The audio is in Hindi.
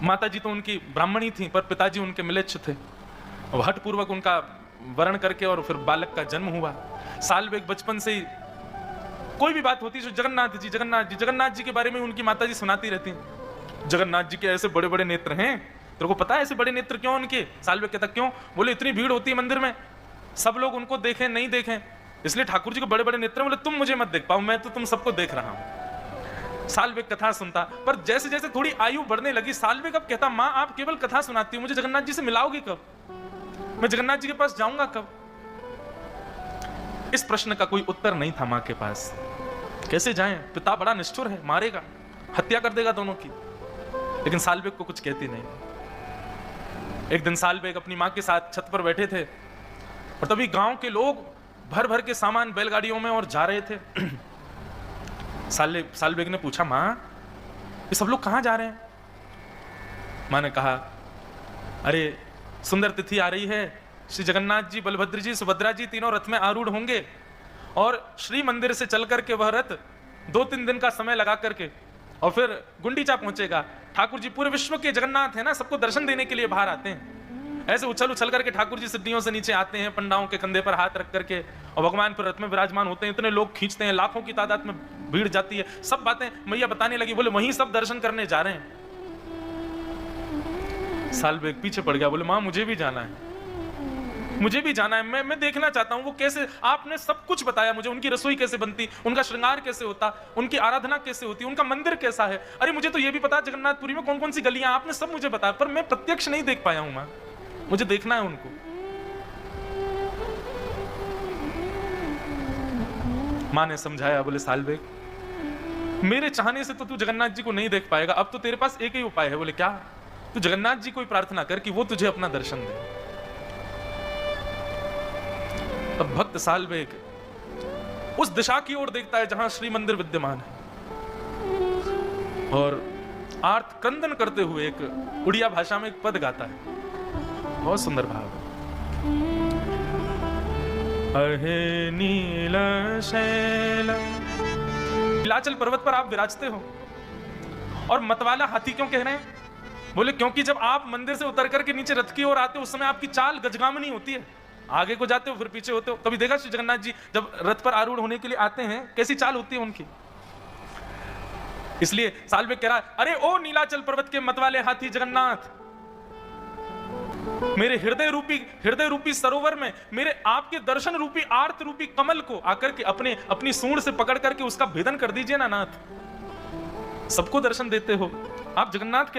माता जी तो उनकी ब्राह्मणी थी, पर पिताजी उनके मिलेच्छ थे। हठपूर्वक उनका वरण करके और फिर बालक का जन्म हुआ। साल बेग बचपन से ही कोई भी बात होती है, जगन्नाथ जी जगन्नाथ जी के बारे में उनकी माता जी सुनाती रहती हैं। जगन्नाथ जी के ऐसे बड़े बड़े नेत्र हैं, तेरे को पता है ऐसे बड़े नेत्र क्यों उनके? साल बेग कहता क्यों? बोले इतनी भीड़ होती है मंदिर में, सब लोग उनको देखें नहीं देखें, इसलिए ठाकुर जी को बड़े बड़े नेत्र। बोले तुम मुझे मत देख पाओ, मैं तो तुम सबको देख रहा हूं। साल बेग कथा सुनता, पर जैसे जैसे थोड़ी आयु बढ़ने लगी, साल बेग अब कहता माँ आप केवल कथा सुनाती हो, मुझे जगन्नाथ जी से मिलाओगी कब? मैं जगन्नाथ जी के पास जाऊंगा कब? इस प्रश्न का कोई उत्तर नहीं था मां के पास। कैसे जाएं? पिता बड़ा निष्ठुर है, मारेगा, हत्या कर देगा दोनों की। लेकिन साल बेग को कुछ कहती नहीं। एक दिन साल बेग अपनी मां के साथ छत पर बैठे थे और तभी गांव के लोग भर भर के सामान बैलगाड़ियों में और जा रहे थे। साल बेग ने पूछा मां ये सब लोग कहां जा रहे हैं? मां ने कहा अरे सुंदर तिथि आ रही है, श्री जगन्नाथ जी, बलभद्र जी, सुभद्रा जी तीनों रथ में आरूढ़ होंगे और श्री मंदिर से चल करके वह रथ 2-3 दिन का समय लगा करके और फिर गुंडीचा पहुंचेगा। ठाकुर जी पूरे विश्व के जगन्नाथ है ना, सबको दर्शन देने के लिए बाहर आते हैं। ऐसे उछल उछल करके ठाकुर जी सीढ़ियों से नीचे आते हैं, पंडाओं के कंधे पर हाथ रख करके, और भगवान फिर रथ में विराजमान होते हैं। इतने लोग खींचते हैं, लाखों की तादाद में भीड़ जाती है। सब बातें मैया बताने लगी, बोले वहीं सब दर्शन करने जा रहे हैं। साल बेग पीछे पड़ गया, बोले मां मुझे भी जाना है, मुझे भी जाना है, मैं देखना चाहता हूं वो कैसे, आपने सब कुछ बताया मुझे, उनकी रसोई कैसे बनती, उनका श्रृंगार कैसे होता, उनकी आराधना कैसे होती, उनका मंदिर कैसा है। अरे मुझे तो ये भी पता जगन्नाथपुरी में कौन कौन सी गलियां, आपने सब मुझे बताया, पर मैं प्रत्यक्ष नहीं देख पाया हूं मां, मुझे देखना है उनको। मां ने समझाया, बोले साल बेग मेरे चाहने से तो तू जगन्नाथ जी को नहीं देख पाएगा, अब तो तेरे पास एक ही उपाय है। बोले क्या? तू जगन्नाथ जी को ही प्रार्थना कर कि वो तुझे अपना दर्शन दे। तब भक्त साल बेग उस दिशा की ओर देखता है जहां श्री मंदिर विद्यमान है और आर्त क्रंदन करते हुए एक उड़िया भाषा में एक पद गाता है, बहुत सुंदर भाव है। अहे नील शैल, नीलाचल पर्वत पर आप विराजते हो और मतवाला हाथी क्यों कह रहे हैं? बोले क्योंकि जब आप मंदिर से उतर करके नीचे रथ की ओर आते हो उस समय आपकी चाल गजगामनी होती है, आगे को जाते हो फिर पीछे होते हो। कभी देखा श्री जगन्नाथ जी जब रथ पर आरूढ़ होने के लिए आते हैं कैसी चाल होती है उनकी? इसलिए साल बेग कह रहा है अरे ओ नीलाचल पर्वत के मतवाले हाथी जगन्नाथ, मेरे हृदय रूपी सरोवर में मेरे आपके दर्शन रूपी आर्त रूपी कमल को आकर के अपनी सूंड से पकड़ करके उसका भेदन कर दीजिए ना नाथ। सबको दर्शन देते हो आप जगन्नाथ के